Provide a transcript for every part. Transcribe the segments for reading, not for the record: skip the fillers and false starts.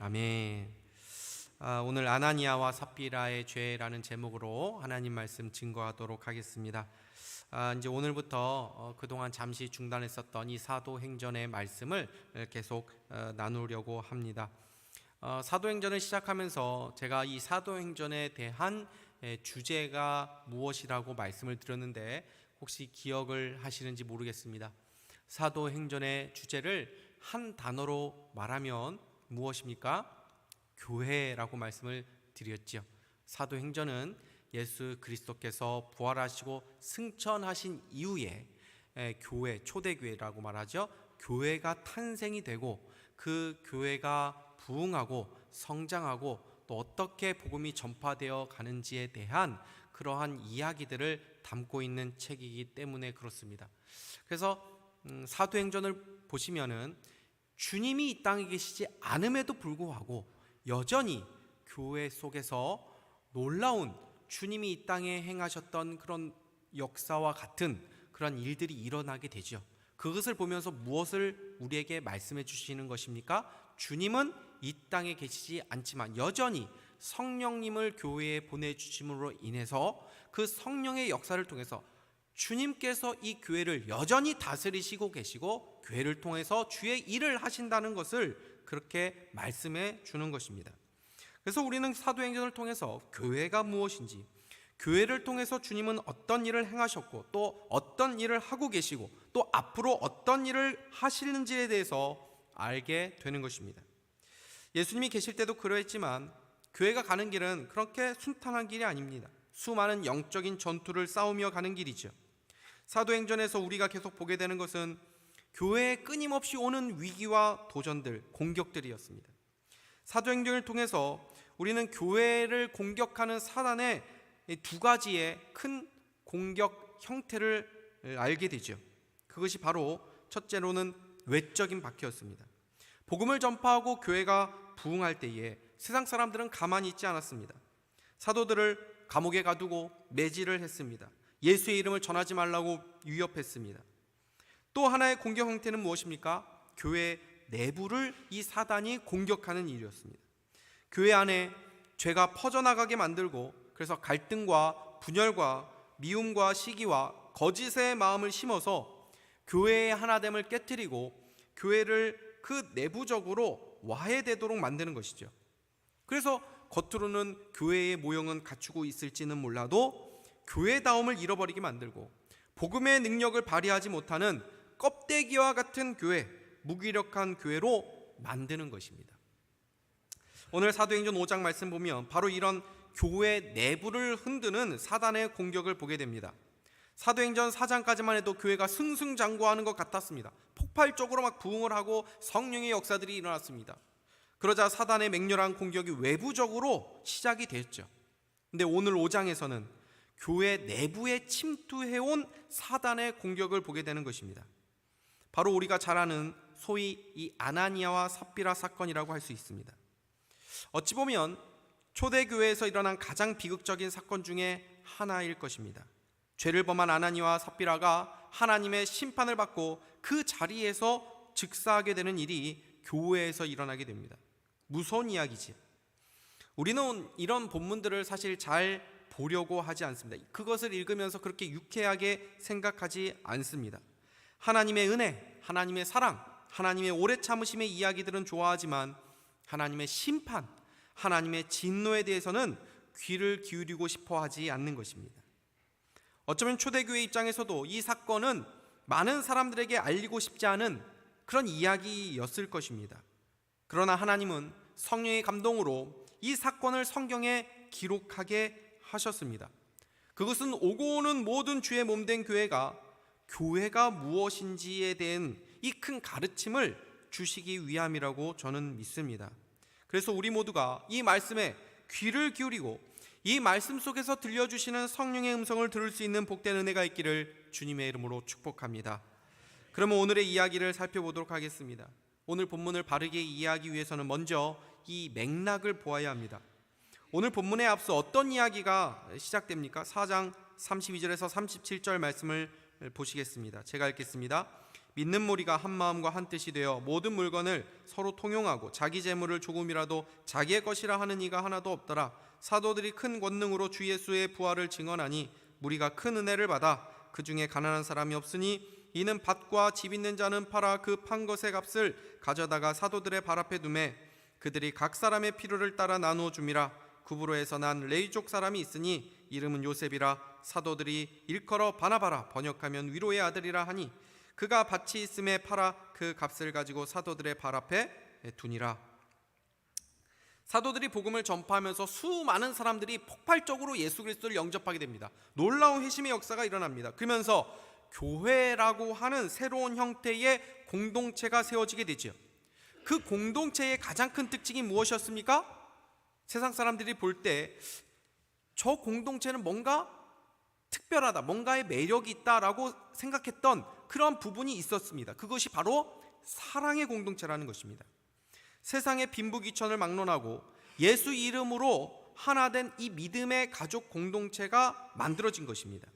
아멘. 오늘 아나니아와 삽비라의 죄라는 제목으로 하나님 말씀 증거하도록 하겠습니다. 이제 오늘부터 그동안 잠시 중단했었던 이 사도행전의 말씀을 계속 나누려고 합니다. 사도행전을 시작하면서 제가 이 사도행전에 대한 주제가 무엇이라고 말씀을 드렸는데 혹시 기억을 하시는지 모르겠습니다. 사도행전의 주제를 한 단어로 말하면 무엇입니까? 교회라고 말씀을 드렸죠. 사도행전은 예수 그리스도께서 부활하시고 승천하신 이후에 교회, 초대교회라고 말하죠. 교회가 탄생이 되고 그 교회가 부흥하고 성장하고 또 어떻게 복음이 전파되어 가는지에 대한 그러한 이야기들을 담고 있는 책이기 때문에 그렇습니다. 그래서 사도행전을 보시면은 주님이 이 땅에 계시지 않음에도 불구하고 여전히 교회 속에서 놀라운 주님이 이 땅에 행하셨던 그런 역사와 같은 그런 일들이 일어나게 되죠. 그것을 보면서 무엇을 우리에게 말씀해 주시는 것입니까? 주님은 이 땅에 계시지 않지만 여전히 성령님을 교회에 보내주심으로 인해서 그 성령의 역사를 통해서 주님께서 이 교회를 여전히 다스리시고 계시고 교회를 통해서 주의 일을 하신다는 것을 그렇게 말씀해 주는 것입니다. 그래서 우리는 사도행전을 통해서 교회가 무엇인지, 교회를 통해서 주님은 어떤 일을 행하셨고 또 어떤 일을 하고 계시고 또 앞으로 어떤 일을 하시는지에 대해서 알게 되는 것입니다. 예수님이 계실 때도 그러했지만 교회가 가는 길은 그렇게 순탄한 길이 아닙니다. 수많은 영적인 전투를 싸우며 가는 길이죠. 사도행전에서 우리가 계속 보게 되는 것은 교회에 끊임없이 오는 위기와 도전들, 공격들이었습니다. 사도행전을 통해서 우리는 교회를 공격하는 사단의 두 가지의 큰 공격 형태를 알게 되죠. 그것이 바로 첫째로는 외적인 박해였습니다. 복음을 전파하고 교회가 부흥할 때에 세상 사람들은 가만히 있지 않았습니다. 사도들을 감옥에 가두고 매질을 했습니다. 예수의 이름을 전하지 말라고 위협했습니다. 또 하나의 공격 형태는 무엇입니까? 교회 내부를 이 사단이 공격하는 일이었습니다. 교회 안에 죄가 퍼져나가게 만들고 그래서 갈등과 분열과 미움과 시기와 거짓의 마음을 심어서 교회의 하나됨을 깨트리고 교회를 그 내부적으로 와해되도록 만드는 것이죠. 그래서 겉으로는 교회의 모형은 갖추고 있을지는 몰라도 교회다움을 잃어버리게 만들고 복음의 능력을 발휘하지 못하는 껍데기와 같은 교회, 무기력한 교회로 만드는 것입니다. 오늘 사도행전 5장 말씀 보면 바로 이런 교회 내부를 흔드는 사단의 공격을 보게 됩니다. 사도행전 4장까지만 해도 교회가 승승장구하는 것 같았습니다. 폭발적으로 막 부흥을 하고 성령의 역사들이 일어났습니다. 그러자 사단의 맹렬한 공격이 외부적으로 시작이 됐죠. 근데 오늘 5장에서는 교회 내부에 침투해온 사단의 공격을 보게 되는 것입니다. 바로 우리가 잘 아는 소위 이 아나니아와 삽비라 사건이라고 할 수 있습니다. 어찌 보면 초대교회에서 일어난 가장 비극적인 사건 중에 하나일 것입니다. 죄를 범한 아나니아와 삽비라가 하나님의 심판을 받고 그 자리에서 즉사하게 되는 일이 교회에서 일어나게 됩니다. 무서운 이야기지. 우리는 이런 본문들을 사실 잘 보려고 하지 않습니다. 그것을 읽으면서 그렇게 유쾌하게 생각하지 않습니다. 하나님의 은혜, 하나님의 사랑, 하나님의 오래 참으심의 이야기들은 좋아하지만 하나님의 심판, 하나님의 진노에 대해서는 귀를 기울이고 싶어 하지 않는 것입니다. 어쩌면 초대교회 입장에서도 이 사건은 많은 사람들에게 알리고 싶지 않은 그런 이야기였을 것입니다. 그러나 하나님은 성령의 감동으로 이 사건을 성경에 기록하게 하셨습니다. 그것은 오고 오는 모든 주의 몸된 교회가 무엇인지에 대한 이 큰 가르침을 주시기 위함이라고 저는 믿습니다. 그래서 우리 모두가 이 말씀에 귀를 기울이고 이 말씀 속에서 들려주시는 성령의 음성을 들을 수 있는 복된 은혜가 있기를 주님의 이름으로 축복합니다. 그러면 오늘의 이야기를 살펴보도록 하겠습니다. 오늘 본문을 바르게 이해하기 위해서는 먼저 이 맥락을 보아야 합니다. 오늘 본문에 앞서 어떤 이야기가 시작됩니까? 4장 32절에서 37절 말씀을 보시겠습니다. 제가 읽겠습니다. 믿는 무리가 한 마음과 한 뜻이 되어 모든 물건을 서로 통용하고 자기 재물을 조금이라도 자기의 것이라 하는 이가 하나도 없더라. 사도들이 큰 권능으로 주 예수의 부활을 증언하니 무리가 큰 은혜를 받아 그 중에 가난한 사람이 없으니 이는 밭과 집 있는 자는 팔아 그 판 것의 값을 가져다가 사도들의 발 앞에 두매 그들이 각 사람의 필요를 따라 나누어 줌이라. 구브로에서 난 레이족 사람이 있으니 이름은 요셉이라. 사도들이 일컬어 바나바라 번역하면 위로의 아들이라 하니 그가 밭이 있음에 팔아 그 값을 가지고 사도들의 발 앞에 두니라. 사도들이 복음을 전파하면서 수많은 사람들이 폭발적으로 예수 그리스도를 영접하게 됩니다. 놀라운 회심의 역사가 일어납니다. 그러면서 교회라고 하는 새로운 형태의 공동체가 세워지게 되죠. 그 공동체의 가장 큰 특징이 무엇이었습니까? 세상 사람들이 볼 때 저 공동체는 뭔가 특별하다, 뭔가의 매력이 있다라고 생각했던 그런 부분이 있었습니다. 그것이 바로 사랑의 공동체라는 것입니다. 세상의 빈부귀천을 막론하고 예수 이름으로 하나 된 이 믿음의 가족 공동체가 만들어진 것입니다.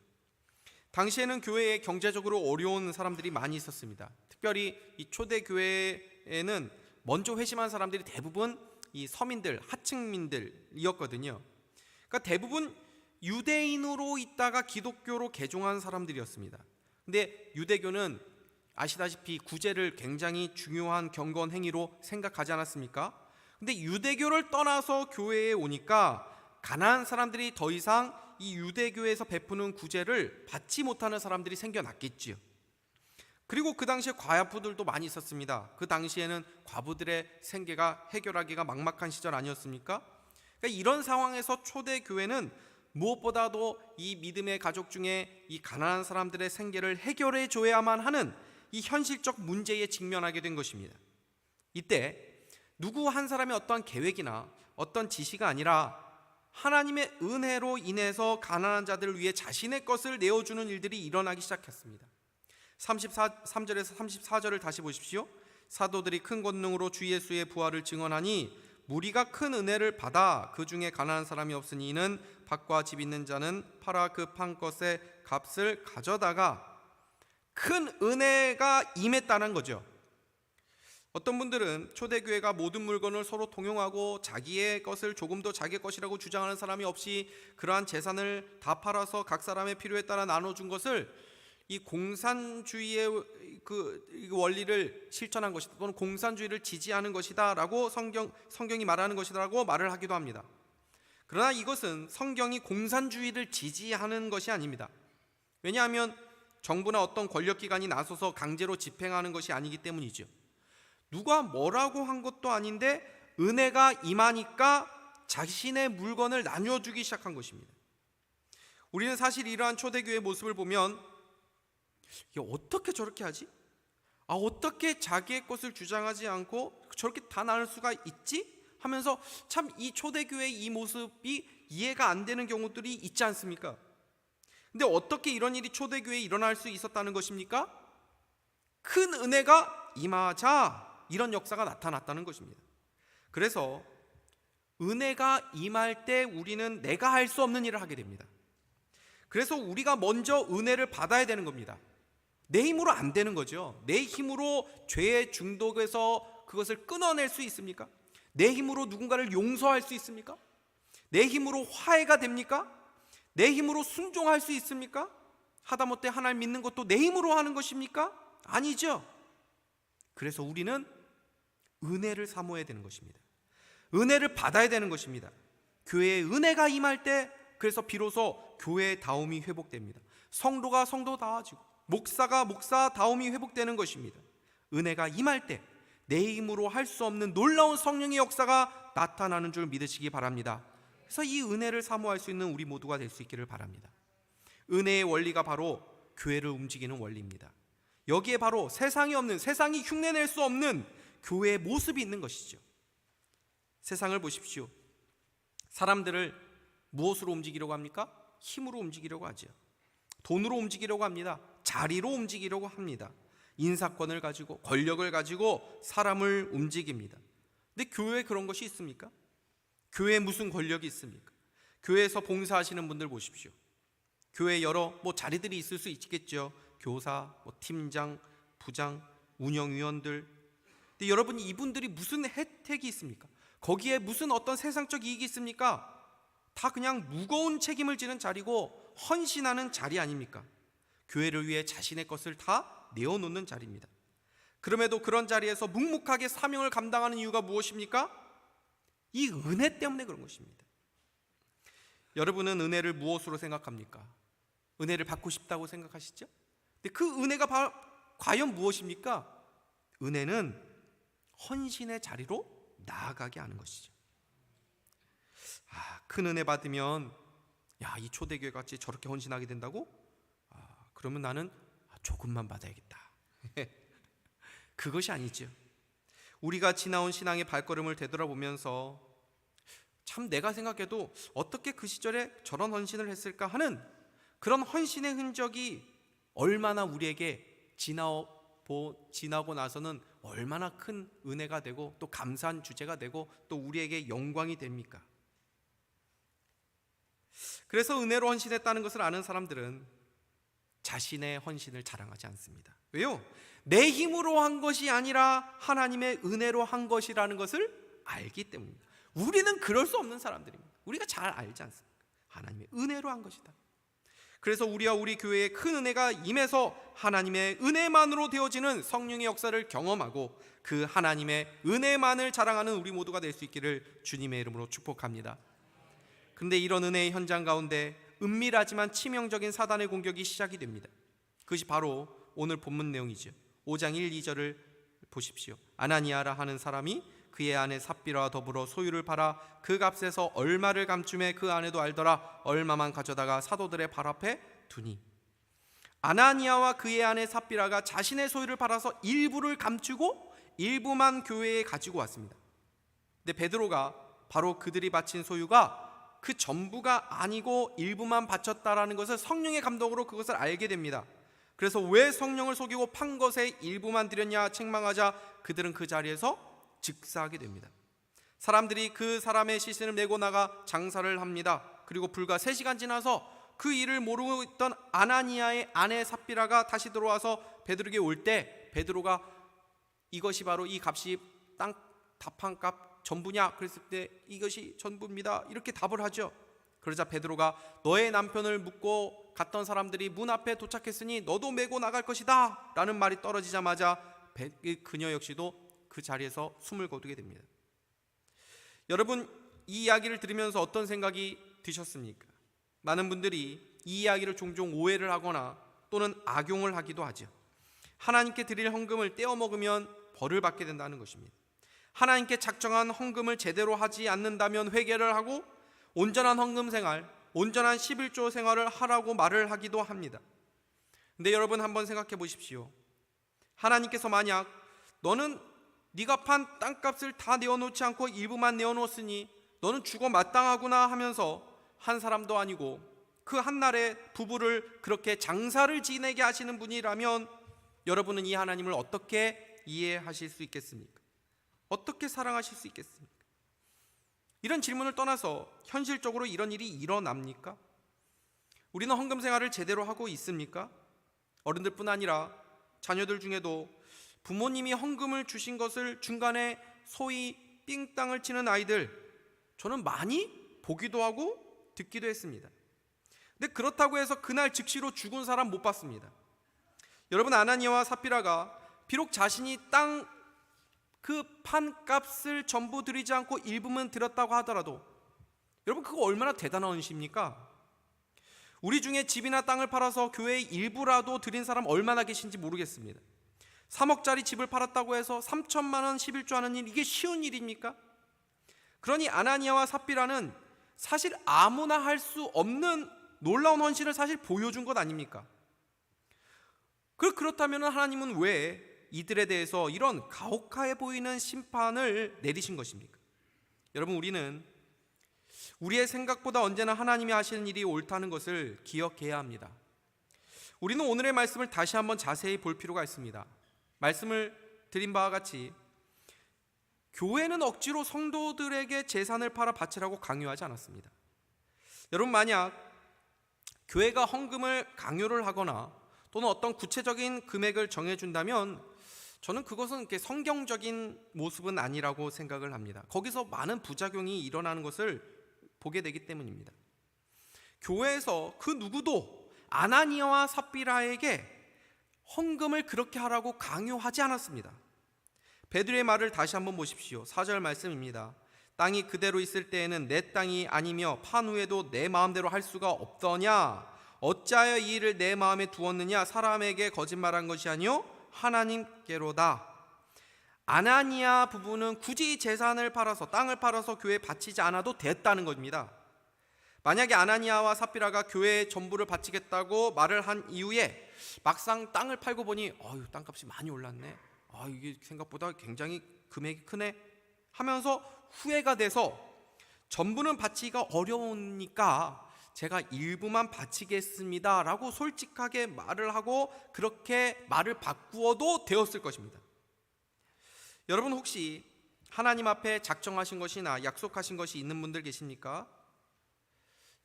당시에는 교회에 경제적으로 어려운 사람들이 많이 있었습니다. 특별히 이 초대교회에는 먼저 회심한 사람들이 대부분 이 서민들, 하층민들이었거든요. 그러니까 대부분 유대인으로 있다가 기독교로 개종한 사람들이었습니다. 근데 유대교는 아시다시피 구제를 굉장히 중요한 경건 행위로 생각하지 않았습니까? 근데 유대교를 떠나서 교회에 오니까 가난한 사람들이 더 이상 이 유대교에서 베푸는 구제를 받지 못하는 사람들이 생겨났겠지요. 그리고 그 당시에 과부들도 많이 있었습니다. 그 당시에는 과부들의 생계가 해결하기가 막막한 시절 아니었습니까? 그러니까 이런 상황에서 초대교회는 무엇보다도 이 믿음의 가족 중에 이 가난한 사람들의 생계를 해결해 줘야만 하는 이 현실적 문제에 직면하게 된 것입니다. 이때 누구 한 사람의 어떤 계획이나 어떤 지시가 아니라 하나님의 은혜로 인해서 가난한 자들을 위해 자신의 것을 내어주는 일들이 일어나기 시작했습니다. 33절에서 34절을 다시 보십시오. 사도들이 큰 권능으로 주 예수의 부활을 증언하니 무리가 큰 은혜를 받아 그 중에 가난한 사람이 없으니 이는 밭과 집 있는 자는 팔아 그 판 것의 값을 가져다가 큰 은혜가 임했다는 거죠. 어떤 분들은 초대교회가 모든 물건을 서로 통용하고 자기의 것을 조금 더 자기의 것이라고 주장하는 사람이 없이 그러한 재산을 다 팔아서 각 사람의 필요에 따라 나눠준 것을 이 공산주의의 그 원리를 실천한 것이다, 또는 공산주의를 지지하는 것이다라고 성경이 말하는 것이다라고 말을 하기도 합니다. 그러나 이것은 성경이 공산주의를 지지하는 것이 아닙니다. 왜냐하면 정부나 어떤 권력기관이 나서서 강제로 집행하는 것이 아니기 때문이죠. 누가 뭐라고 한 것도 아닌데 은혜가 임하니까 자신의 물건을 나누어 주기 시작한 것입니다. 우리는 사실 이러한 초대교회의 모습을 보면 어떻게 저렇게 하지? 어떻게 자기의 것을 주장하지 않고 저렇게 다 나눌 수가 있지? 하면서 참 이 초대교회의 이 모습이 이해가 안 되는 경우들이 있지 않습니까? 근데 어떻게 이런 일이 초대교회에 일어날 수 있었다는 것입니까? 큰 은혜가 임하자 이런 역사가 나타났다는 것입니다. 그래서 은혜가 임할 때 우리는 내가 할 수 없는 일을 하게 됩니다. 그래서 우리가 먼저 은혜를 받아야 되는 겁니다. 내 힘으로 안 되는 거죠. 내 힘으로 죄의 중독에서 그것을 끊어낼 수 있습니까? 내 힘으로 누군가를 용서할 수 있습니까? 내 힘으로 화해가 됩니까? 내 힘으로 순종할 수 있습니까? 하다못해 하나님 믿는 것도 내 힘으로 하는 것입니까? 아니죠. 그래서 우리는 은혜를 사모해야 되는 것입니다. 은혜를 받아야 되는 것입니다. 교회에 은혜가 임할 때 그래서 비로소 교회의 다움이 회복됩니다. 성도가 성도다워지고 목사가 목사다움이 회복되는 것입니다. 은혜가 임할 때 내 힘으로 할 수 없는 놀라운 성령의 역사가 나타나는 줄 믿으시기 바랍니다. 그래서 이 은혜를 사모할 수 있는 우리 모두가 될 수 있기를 바랍니다. 은혜의 원리가 바로 교회를 움직이는 원리입니다. 여기에 바로 세상이 없는, 세상이 흉내낼 수 없는 교회의 모습이 있는 것이죠. 세상을 보십시오. 사람들을 무엇으로 움직이려고 합니까? 힘으로 움직이려고 하죠. 돈으로 움직이려고 합니다. 자리로 움직이려고 합니다. 인사권을 가지고 권력을 가지고 사람을 움직입니다. 근데 교회에 그런 것이 있습니까? 교회에 무슨 권력이 있습니까? 교회에서 봉사하시는 분들 보십시오. 교회에 여러 자리들이 있을 수 있겠죠. 교사, 팀장, 부장, 운영위원들. 근데 여러분, 이분들이 무슨 혜택이 있습니까? 거기에 무슨 어떤 세상적 이익이 있습니까? 다 그냥 무거운 책임을 지는 자리고 헌신하는 자리 아닙니까? 교회를 위해 자신의 것을 다 내어놓는 자리입니다. 그럼에도 그런 자리에서 묵묵하게 사명을 감당하는 이유가 무엇입니까? 이 은혜 때문에 그런 것입니다. 여러분은 은혜를 무엇으로 생각합니까? 은혜를 받고 싶다고 생각하시죠? 근데 그 은혜가 과연 무엇입니까? 은혜는 헌신의 자리로 나아가게 하는 것이죠. 큰 은혜 받으면 이 초대교회 같이 저렇게 헌신하게 된다고? 그러면 나는 조금만 받아야겠다. 그것이 아니죠. 우리가 지나온 신앙의 발걸음을 되돌아보면서 참 내가 생각해도 어떻게 그 시절에 저런 헌신을 했을까 하는 그런 헌신의 흔적이 얼마나 우리에게 지나고 나서는 얼마나 큰 은혜가 되고 또 감사한 주제가 되고 또 우리에게 영광이 됩니까? 그래서 은혜로 헌신했다는 것을 아는 사람들은 자신의 헌신을 자랑하지 않습니다. 왜요? 내 힘으로 한 것이 아니라 하나님의 은혜로 한 것이라는 것을 알기 때문입니다. 우리는 그럴 수 없는 사람들입니다. 우리가 잘 알지 않습니까? 하나님의 은혜로 한 것이다. 그래서 우리와 우리 교회에 큰 은혜가 임해서 하나님의 은혜만으로 되어지는 성령의 역사를 경험하고 그 하나님의 은혜만을 자랑하는 우리 모두가 될 수 있기를 주님의 이름으로 축복합니다. 그런데 이런 은혜의 현장 가운데 은밀하지만 치명적인 사단의 공격이 시작이 됩니다. 그것이 바로 오늘 본문 내용이죠. 5장 1, 2절을 보십시오. 아나니아라 하는 사람이 그의 아내 삽비라와 더불어 소유를 팔아 그 값에서 얼마를 감춤해 그 아내도 알더라. 얼마만 가져다가 사도들의 발 앞에 두니. 아나니아와 그의 아내 삽비라가 자신의 소유를 팔아서 일부를 감추고 일부만 교회에 가지고 왔습니다. 근데 베드로가 바로 그들이 바친 소유가 그 전부가 아니고 일부만 바쳤다라는 것을 성령의 감동으로 그것을 알게 됩니다. 그래서 왜 성령을 속이고 판 것의 일부만 드렸냐 책망하자 그들은 그 자리에서 즉사하게 됩니다. 사람들이 그 사람의 시신을 메고 나가 장사를 합니다. 그리고 불과 3시간 지나서 그 일을 모르고 있던 아나니아의 아내 삽비라가 다시 들어와서 베드로에게 올 때 베드로가 이것이 바로 이 값이 땅 답한 값 전부냐? 그랬을 때 이것이 전부입니다. 이렇게 답을 하죠. 그러자 베드로가 너의 남편을 묻고 갔던 사람들이 문 앞에 도착했으니 너도 메고 나갈 것이다 라는 말이 떨어지자마자 그녀 역시도 그 자리에서 숨을 거두게 됩니다. 여러분, 이 이야기를 들으면서 어떤 생각이 드셨습니까? 많은 분들이 이 이야기를 종종 오해를 하거나 또는 악용을 하기도 하죠. 하나님께 드릴 헌금을 떼어 먹으면 벌을 받게 된다는 것입니다. 하나님께 작정한 헌금을 제대로 하지 않는다면 회개를 하고 온전한 헌금 생활, 온전한 11조 생활을 하라고 말을 하기도 합니다. 근데 여러분 한번 생각해 보십시오. 하나님께서 만약 너는 네가 판 땅값을 다 내어놓지 않고 일부만 내어놓았으니 너는 죽어 마땅하구나 하면서 한 사람도 아니고 그 한날에 부부를 그렇게 장사를 지내게 하시는 분이라면 여러분은 이 하나님을 어떻게 이해하실 수 있겠습니까? 어떻게 사랑하실 수 있겠습니까? 이런 질문을 떠나서 현실적으로 이런 일이 일어납니까? 우리는 헌금 생활을 제대로 하고 있습니까? 어른들뿐 아니라 자녀들 중에도 부모님이 헌금을 주신 것을 중간에 소위 삥땅을 치는 아이들 저는 많이 보기도 하고 듣기도 했습니다. 근데 그렇다고 해서 그날 즉시로 죽은 사람 못 봤습니다. 여러분, 아나니아와 삽비라가 비록 자신이 땅 그 판값을 전부 드리지 않고 일부만 드렸다고 하더라도 여러분 그거 얼마나 대단한 헌신입니까? 우리 중에 집이나 땅을 팔아서 교회의 일부라도 드린 사람 얼마나 계신지 모르겠습니다. 3억짜리 집을 팔았다고 해서 3천만 원 11조 하는 일, 이게 쉬운 일입니까? 그러니 아나니아와 삽비라는 사실 아무나 할 수 없는 놀라운 헌신을 사실 보여준 것 아닙니까? 그렇다면 하나님은 왜 이들에 대해서 이런 가혹해 보이는 심판을 내리신 것입니까? 여러분, 우리는 우리의 생각보다 언제나 하나님이 하시는 일이 옳다는 것을 기억해야 합니다. 우리는 오늘의 말씀을 다시 한번 자세히 볼 필요가 있습니다. 말씀을 드린 바와 같이 교회는 억지로 성도들에게 재산을 팔아 바치라고 강요하지 않았습니다. 여러분, 만약 교회가 헌금을 강요를 하거나 또는 어떤 구체적인 금액을 정해준다면 저는 그것은 이렇게 성경적인 모습은 아니라고 생각을 합니다. 거기서 많은 부작용이 일어나는 것을 보게 되기 때문입니다. 교회에서 그 누구도 아나니아와 삽비라에게 헌금을 그렇게 하라고 강요하지 않았습니다. 베드로의 말을 다시 한번 보십시오. 4절 말씀입니다. 땅이 그대로 있을 때에는 내 땅이 아니며 판 후에도 내 마음대로 할 수가 없더냐? 어찌하여 이 일을 내 마음에 두었느냐? 사람에게 거짓말한 것이 아니요 하나님께로다. 아나니아 부부는 굳이 재산을 팔아서, 땅을 팔아서 교회에 바치지 않아도 됐다는 겁니다. 만약에 아나니아와 삽비라가 교회에 전부를 바치겠다고 말을 한 이후에 막상 땅을 팔고 보니 땅값이 많이 올랐네, 이게 생각보다 굉장히 금액이 크네 하면서 후회가 돼서 전부는 바치기가 어려우니까 제가 일부만 바치겠습니다 라고 솔직하게 말을 하고 그렇게 말을 바꾸어도 되었을 것입니다. 여러분, 혹시 하나님 앞에 작정하신 것이나 약속하신 것이 있는 분들 계십니까?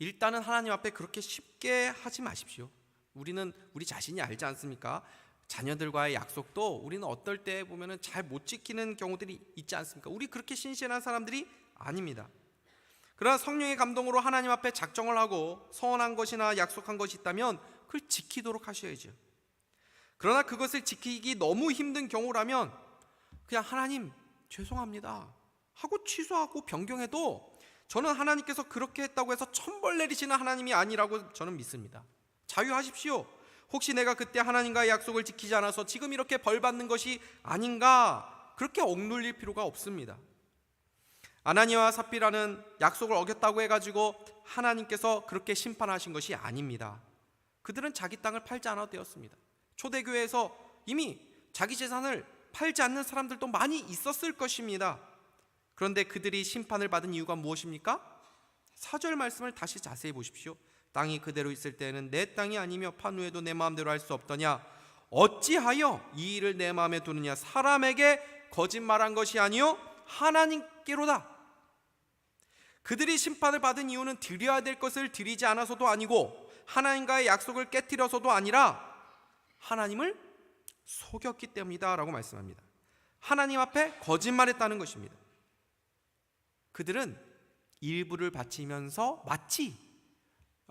일단은 하나님 앞에 그렇게 쉽게 하지 마십시오. 우리는 우리 자신이 알지 않습니까? 자녀들과의 약속도 우리는 어떨 때 보면은 잘 못 지키는 경우들이 있지 않습니까? 우리 그렇게 신실한 사람들이 아닙니다. 그러나 성령의 감동으로 하나님 앞에 작정을 하고 서원한 것이나 약속한 것이 있다면 그걸 지키도록 하셔야죠. 그러나 그것을 지키기 너무 힘든 경우라면 그냥 하나님 죄송합니다 하고 취소하고 변경해도 저는 하나님께서 그렇게 했다고 해서 천벌 내리시는 하나님이 아니라고 저는 믿습니다. 자유하십시오. 혹시 내가 그때 하나님과의 약속을 지키지 않아서 지금 이렇게 벌 받는 것이 아닌가, 그렇게 억눌릴 필요가 없습니다. 아나니아와 삽비라는 약속을 어겼다고 해가지고 하나님께서 그렇게 심판하신 것이 아닙니다. 그들은 자기 땅을 팔지 않아도 되었습니다. 초대교회에서 이미 자기 재산을 팔지 않는 사람들도 많이 있었을 것입니다. 그런데 그들이 심판을 받은 이유가 무엇입니까? 4절 말씀을 다시 자세히 보십시오. 땅이 그대로 있을 때는 내 땅이 아니며 판 후에도 내 마음대로 할 수 없더냐? 어찌하여 이 일을 내 마음에 두느냐? 사람에게 거짓말한 것이 아니요 하나님께로다. 그들이 심판을 받은 이유는 드려야 될 것을 드리지 않아서도 아니고 하나님과의 약속을 깨뜨려서도 아니라 하나님을 속였기 때문이다 라고 말씀합니다. 하나님 앞에 거짓말했다는 것입니다. 그들은 일부를 바치면서 마치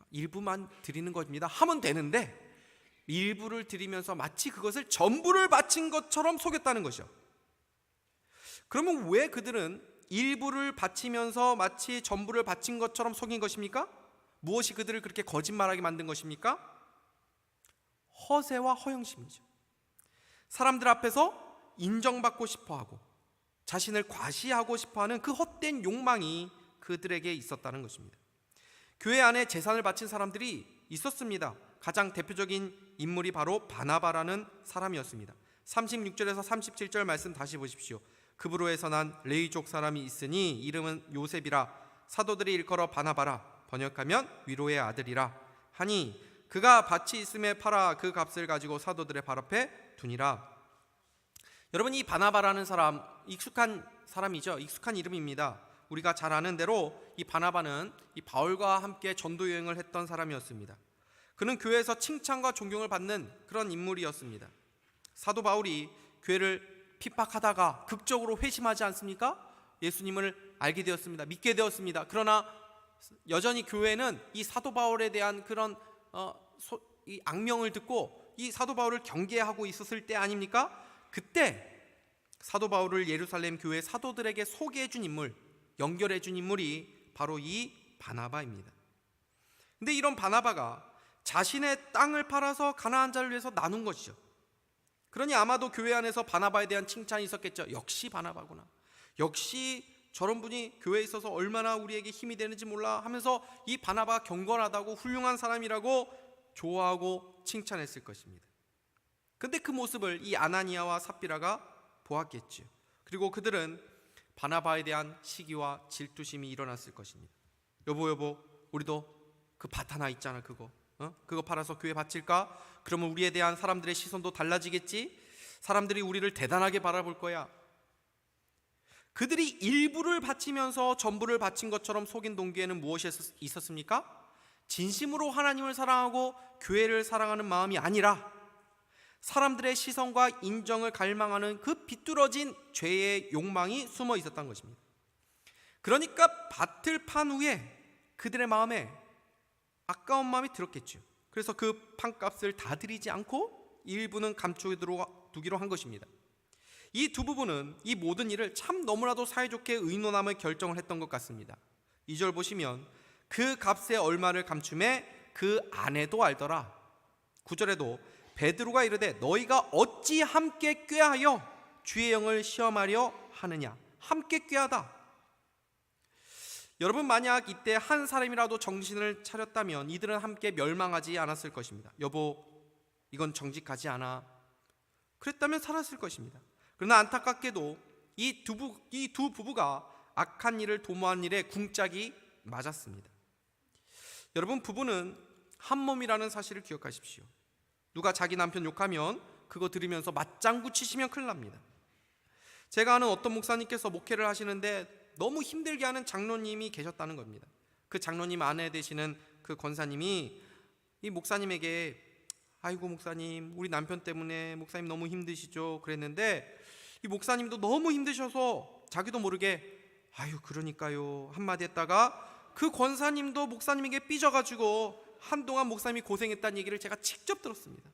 일부만 드리는 것입니다 하면 되는데 일부를 드리면서 마치 그것을 전부를 바친 것처럼 속였다는 것이죠. 그러면 왜 그들은 일부를 바치면서 마치 전부를 바친 것처럼 속인 것입니까? 무엇이 그들을 그렇게 거짓말하게 만든 것입니까? 허세와 허영심이죠. 사람들 앞에서 인정받고 싶어하고 자신을 과시하고 싶어하는 그 헛된 욕망이 그들에게 있었다는 것입니다. 교회 안에 재산을 바친 사람들이 있었습니다. 가장 대표적인 인물이 바로 바나바라는 사람이었습니다. 36절에서 37절 말씀 다시 보십시오. 그브로에서 난 레위족 사람이 있으니 이름은 요셉이라. 사도들이 일컬어 바나바라. 번역하면 위로의 아들이라 하니 그가 밭이 있음에 팔아 그 값을 가지고 사도들의 발 앞에 두니라. 여러분, 이 바나바라는 사람 익숙한 사람이죠. 익숙한 이름입니다. 우리가 잘 아는 대로 이 바나바는 이 바울과 함께 전도 여행을 했던 사람이었습니다. 그는 교회에서 칭찬과 존경을 받는 그런 인물이었습니다. 사도 바울이 교회를 핍박하다가 극적으로 회심하지 않습니까? 예수님을 알게 되었습니다. 믿게 되었습니다. 그러나 여전히 교회는 이 사도 바울에 대한 그런 이 악명을 듣고 이 사도 바울을 경계하고 있었을 때 아닙니까? 그때 사도 바울을 예루살렘 교회 사도들에게 소개해 준 인물, 연결해 준 인물이 바로 이 바나바입니다. 근데 이런 바나바가 자신의 땅을 팔아서 가난한 자를 위해서 나눈 것이죠. 그러니 아마도 교회 안에서 바나바에 대한 칭찬이 있었겠죠. 역시 바나바구나. 역시 저런 분이 교회에 있어서 얼마나 우리에게 힘이 되는지 몰라 하면서 이 바나바가 경건하다고 훌륭한 사람이라고 좋아하고 칭찬했을 것입니다. 근데 그 모습을 이 아나니아와 삽비라가 보았겠죠. 그리고 그들은 바나바에 대한 시기와 질투심이 일어났을 것입니다. 여보 우리도 그 밭 하나 있잖아, 그거 팔아서 교회 바칠까? 그러면 우리에 대한 사람들의 시선도 달라지겠지? 사람들이 우리를 대단하게 바라볼 거야. 그들이 일부를 바치면서 전부를 바친 것처럼 속인 동기에는 무엇이 있었습니까? 진심으로 하나님을 사랑하고 교회를 사랑하는 마음이 아니라 사람들의 시선과 인정을 갈망하는 그 비뚤어진 죄의 욕망이 숨어 있었던 것입니다. 그러니까 밭을 판 후에 그들의 마음에 아까운 마음이 들었겠죠. 그래서 그 판값을 다 드리지 않고 일부는 감춰두기로 한 것입니다. 이 두 부부는 이 모든 일을 참 너무나도 사이좋게 의논함을 결정을 했던 것 같습니다. 2절 보시면 그 값의 얼마를 감춤에 그 아내도 알더라. 9절에도 베드로가 이르되 너희가 어찌 함께 꾀하여 주의 영을 시험하려 하느냐. 함께 꾀하다. 여러분, 만약 이때 한 사람이라도 정신을 차렸다면 이들은 함께 멸망하지 않았을 것입니다. 여보, 이건 정직하지 않아. 그랬다면 살았을 것입니다. 그러나 안타깝게도 이 두 부부가 악한 일을 도모한 일에 궁짝이 맞았습니다. 여러분, 부부는 한 몸이라는 사실을 기억하십시오. 누가 자기 남편 욕하면 그거 들으면서 맞장구 치시면 큰일 납니다. 제가 아는 어떤 목사님께서 목회를 하시는데 너무 힘들게 하는 장로님이 계셨다는 겁니다. 그 장로님 아내 되시는 그 권사님이 이 목사님에게 아이고 목사님, 우리 남편 때문에 목사님 너무 힘드시죠? 그랬는데 이 목사님도 너무 힘드셔서 자기도 모르게 아유 그러니까요 한마디 했다가 그 권사님도 목사님에게 삐져가지고 한동안 목사님이 고생했다는 얘기를 제가 직접 들었습니다.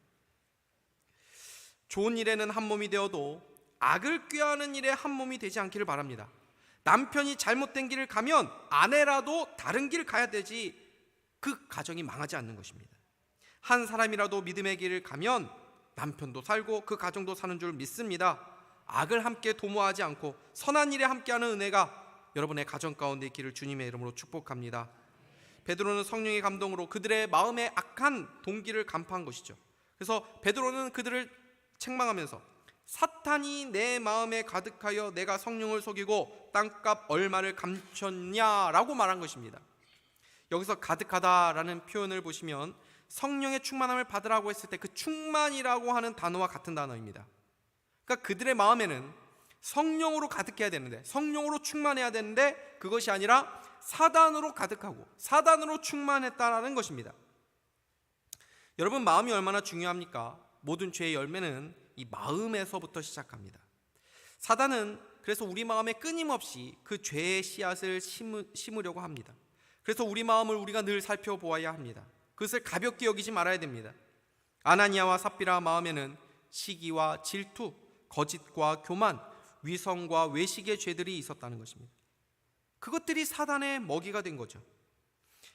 좋은 일에는 한 몸이 되어도 악을 꾀하는 일에 한 몸이 되지 않기를 바랍니다. 남편이 잘못된 길을 가면 아내라도 다른 길을 가야 되지 그 가정이 망하지 않는 것입니다. 한 사람이라도 믿음의 길을 가면 남편도 살고 그 가정도 사는 줄 믿습니다. 악을 함께 도모하지 않고 선한 일에 함께하는 은혜가 여러분의 가정 가운데 있기를 주님의 이름으로 축복합니다. 베드로는 성령의 감동으로 그들의 마음의 악한 동기를 간파한 것이죠. 그래서 베드로는 그들을 책망하면서 사탄이 내 마음에 가득하여 내가 성령을 속이고 땅값 얼마를 감췄냐라고 말한 것입니다. 여기서 가득하다라는 표현을 보시면 성령의 충만함을 받으라고 했을 때 그 충만이라고 하는 단어와 같은 단어입니다. 그러니까 그들의 마음에는 성령으로 가득해야 되는데, 성령으로 충만해야 되는데 그것이 아니라 사단으로 가득하고 사단으로 충만했다라는 것입니다. 여러분, 마음이 얼마나 중요합니까? 모든 죄의 열매는 이 마음에서부터 시작합니다. 사단은 그래서 우리 마음에 끊임없이 그 죄의 씨앗을 심으려고 합니다. 그래서 우리 마음을 우리가 늘 살펴보아야 합니다. 그것을 가볍게 여기지 말아야 됩니다. 아나니아와 삽비라 마음에는 시기와 질투, 거짓과 교만, 위선과 외식의 죄들이 있었다는 것입니다. 그것들이 사단의 먹이가 된 거죠.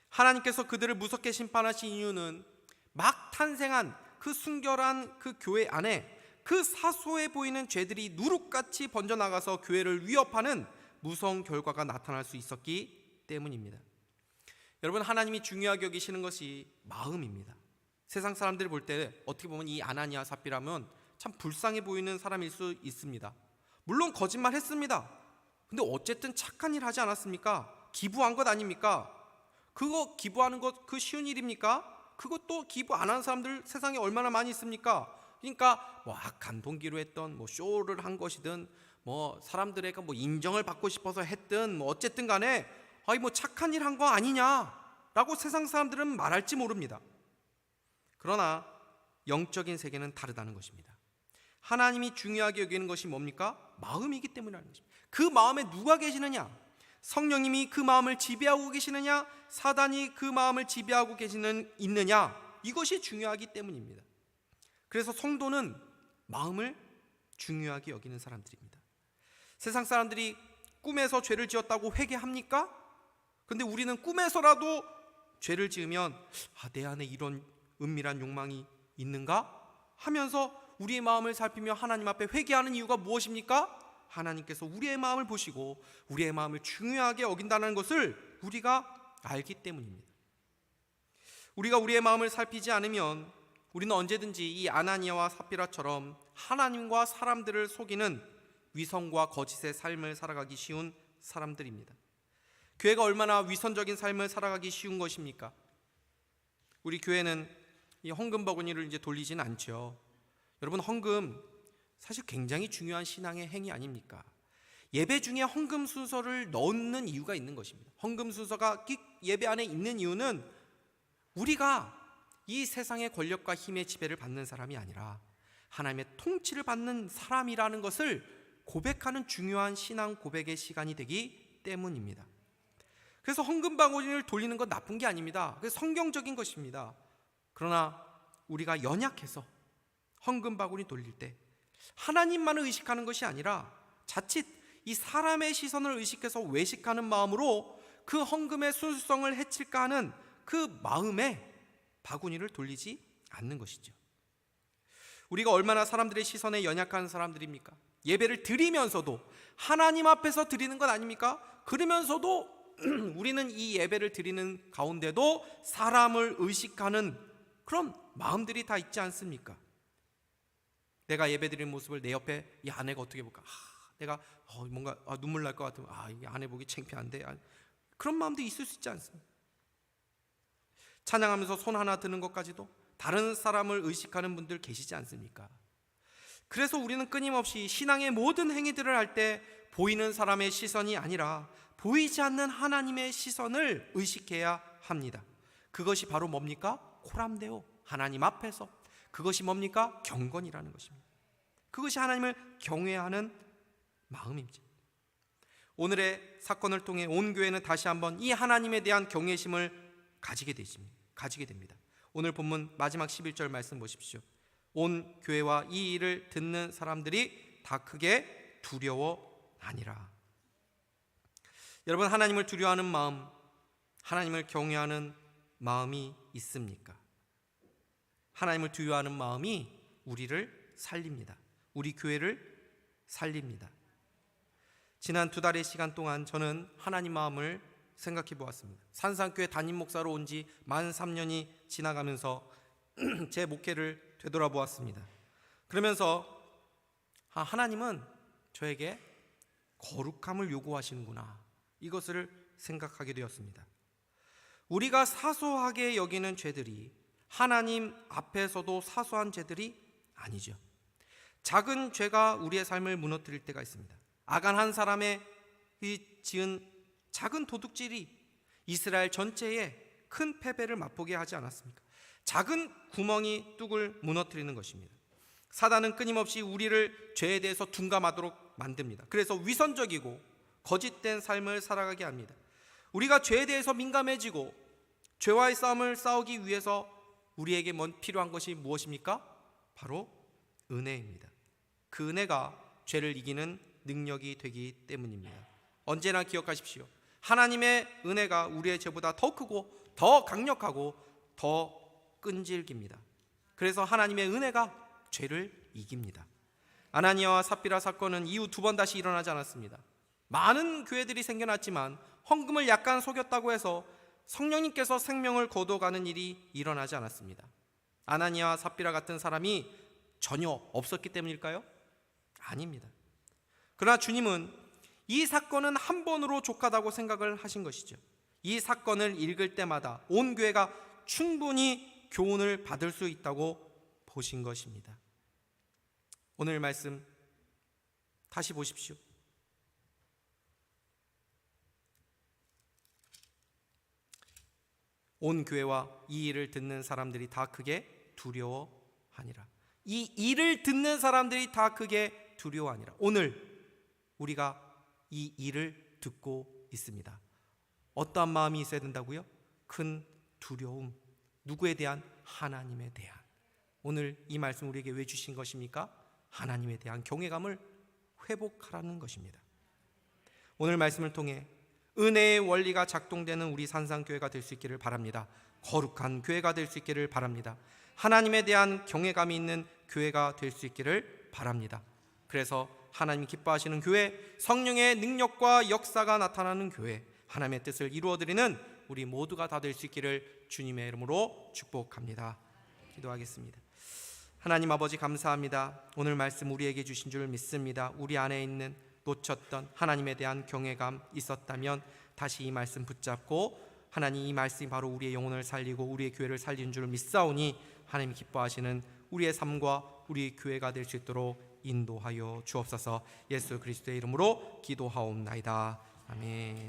하나님께서 그들을 무섭게 심판하신 이유는 막 탄생한 그 순결한 그 교회 안에 그 사소해 보이는 죄들이 누룩같이 번져나가서 교회를 위협하는 무서운 결과가 나타날 수 있었기 때문입니다. 여러분, 하나님이 중요하게 여기시는 것이 마음입니다. 세상 사람들이 볼 때 어떻게 보면 이 아나니아 삽비라면 참 불쌍해 보이는 사람일 수 있습니다. 물론 거짓말 했습니다. 근데 어쨌든 착한 일 하지 않았습니까? 기부한 것 아닙니까? 그거 기부하는 것 그 쉬운 일입니까? 그것도 기부 안 하는 사람들 세상에 얼마나 많이 있습니까? 그러니까 뭐 악한 동기로 했던 뭐 쇼를 한 것이든 뭐 사람들에게 뭐 인정을 받고 싶어서 했든 뭐 어쨌든 간에 아이 뭐 착한 일 한 거 아니냐라고 세상 사람들은 말할지 모릅니다. 그러나 영적인 세계는 다르다는 것입니다. 하나님이 중요하게 여기는 것이 뭡니까? 마음이기 때문이라는 것입니다. 그 마음에 누가 계시느냐? 성령님이 그 마음을 지배하고 계시느냐? 사단이 그 마음을 지배하고 있느냐? 이것이 중요하기 때문입니다. 그래서 성도는 마음을 중요하게 여기는 사람들입니다. 세상 사람들이 꿈에서 죄를 지었다고 회개합니까? 근데 우리는 꿈에서라도 죄를 지으면 내 안에 이런 은밀한 욕망이 있는가? 하면서 우리의 마음을 살피며 하나님 앞에 회개하는 이유가 무엇입니까? 하나님께서 우리의 마음을 보시고 우리의 마음을 중요하게 여긴다는 것을 우리가 알기 때문입니다. 우리가 우리의 마음을 살피지 않으면 우리는 언제든지 이 아나니아와 삽비라처럼 하나님과 사람들을 속이는 위선과 거짓의 삶을 살아가기 쉬운 사람들입니다. 교회가 얼마나 위선적인 삶을 살아가기 쉬운 것입니까? 우리 교회는 이 헌금 바구니를 이제 돌리지는 않죠. 여러분, 헌금 사실 굉장히 중요한 신앙의 행위 아닙니까? 예배 중에 헌금 순서를 넣는 이유가 있는 것입니다. 헌금 순서가 예배 안에 있는 이유는 우리가 이 세상의 권력과 힘의 지배를 받는 사람이 아니라 하나님의 통치를 받는 사람이라는 것을 고백하는 중요한 신앙 고백의 시간이 되기 때문입니다. 그래서 헌금 바구니를 돌리는 건 나쁜 게 아닙니다. 그게 성경적인 것입니다. 그러나 우리가 연약해서 헌금 바구니 돌릴 때 하나님만을 의식하는 것이 아니라 자칫 이 사람의 시선을 의식해서 외식하는 마음으로 그 헌금의 순수성을 해칠까 하는 그 마음에 바구니를 돌리지 않는 것이죠. 우리가 얼마나 사람들의 시선에 연약한 사람들입니까? 예배를 드리면서도 하나님 앞에서 드리는 것 아닙니까? 그러면서도 우리는 이 예배를 드리는 가운데도 사람을 의식하는 그런 마음들이 다 있지 않습니까? 내가 예배 드리는 모습을 내 옆에 이 아내가 어떻게 볼까? 내가 뭔가 눈물 날 것 같으면 이 아내 보기 창피한데, 그런 마음도 있을 수 있지 않습니까? 찬양하면서 손 하나 드는 것까지도 다른 사람을 의식하는 분들 계시지 않습니까? 그래서 우리는 끊임없이 신앙의 모든 행위들을 할 때 보이는 사람의 시선이 아니라 보이지 않는 하나님의 시선을 의식해야 합니다. 그것이 바로 뭡니까? 코람데오, 하나님 앞에서. 그것이 뭡니까? 경건이라는 것입니다. 그것이 하나님을 경외하는 마음입니다. 오늘의 사건을 통해 온 교회는 다시 한번 이 하나님에 대한 경외심을 가지게 됩니다. 오늘 본문 마지막 11절 말씀 보십시오. 온 교회와 이 일을 듣는 사람들이 다 크게 두려워하니라. 여러분, 하나님을 두려워하는 마음, 하나님을 경외하는 마음이 있습니까? 하나님을 두려워하는 마음이 우리를 살립니다. 우리 교회를 살립니다. 지난 2달의 시간 동안 저는 하나님 마음을 생각해 보았습니다. 산상교회 담임 목사로 온 지 만 3년이 지나가면서 제 목회를 되돌아보았습니다. 그러면서 하나님은 저에게 거룩함을 요구하시는구나, 이것을 생각하게 되었습니다. 우리가 사소하게 여기는 죄들이 하나님 앞에서도 사소한 죄들이 아니죠. 작은 죄가 우리의 삶을 무너뜨릴 때가 있습니다. 아간 한 사람의 지은 작은 도둑질이 이스라엘 전체에 큰 패배를 맛보게 하지 않았습니까? 작은 구멍이 뚝을 무너뜨리는 것입니다. 사단은 끊임없이 우리를 죄에 대해서 둔감하도록 만듭니다. 그래서 위선적이고 거짓된 삶을 살아가게 합니다. 우리가 죄에 대해서 민감해지고 죄와의 싸움을 싸우기 위해서 우리에게 필요한 것이 무엇입니까? 바로 은혜입니다. 그 은혜가 죄를 이기는 능력이 되기 때문입니다. 언제나 기억하십시오. 하나님의 은혜가 우리의 죄보다 더 크고 더 강력하고 더 끈질깁니다. 그래서 하나님의 은혜가 죄를 이깁니다. 아나니아와 삽비라 사건은 이후 2번 다시 일어나지 않았습니다. 많은 교회들이 생겨났지만 헌금을 약간 속였다고 해서 성령님께서 생명을 거둬가는 일이 일어나지 않았습니다. 아나니아와 삽비라 같은 사람이 전혀 없었기 때문일까요? 아닙니다. 그러나 주님은 이 사건은 한 번으로 족하다고 생각을 하신 것이죠. 이 사건을 읽을 때마다 온 교회가 충분히 교훈을 받을 수 있다고 보신 것입니다. 오늘 말씀 다시 보십시오. 온 교회와 이 일을 듣는 사람들이 다 크게 두려워하니라. 이 일을 듣는 사람들이 다 크게 두려워하니라. 오늘 우리가 이 일을 듣고 있습니다. 어떠한 마음이 있어야 된다고요? 큰 두려움. 누구에 대한? 하나님에 대한. 오늘 이 말씀 우리에게 왜 주신 것입니까? 하나님에 대한 경외감을 회복하라는 것입니다. 오늘 말씀을 통해 은혜의 원리가 작동되는 우리 산상교회가 될 수 있기를 바랍니다. 거룩한 교회가 될 수 있기를 바랍니다. 하나님에 대한 경외감이 있는 교회가 될 수 있기를 바랍니다. 그래서 하나님이 기뻐하시는 교회, 성령의 능력과 역사가 나타나는 교회, 하나님의 뜻을 이루어드리는 우리 모두가 다 될 수 있기를 주님의 이름으로 축복합니다. 기도하겠습니다. 하나님 아버지, 감사합니다. 오늘 말씀 우리에게 주신 줄 믿습니다. 우리 안에 있는 놓쳤던 하나님에 대한 경외감 있었다면 다시 이 말씀 붙잡고, 하나님 이 말씀이 바로 우리의 영혼을 살리고 우리의 교회를 살리는 줄 믿사오니 하나님 기뻐하시는 우리의 삶과 우리의 교회가 될 수 있도록 인도하여 주옵소서. 예수 그리스도의 이름으로 기도하옵나이다. 아멘.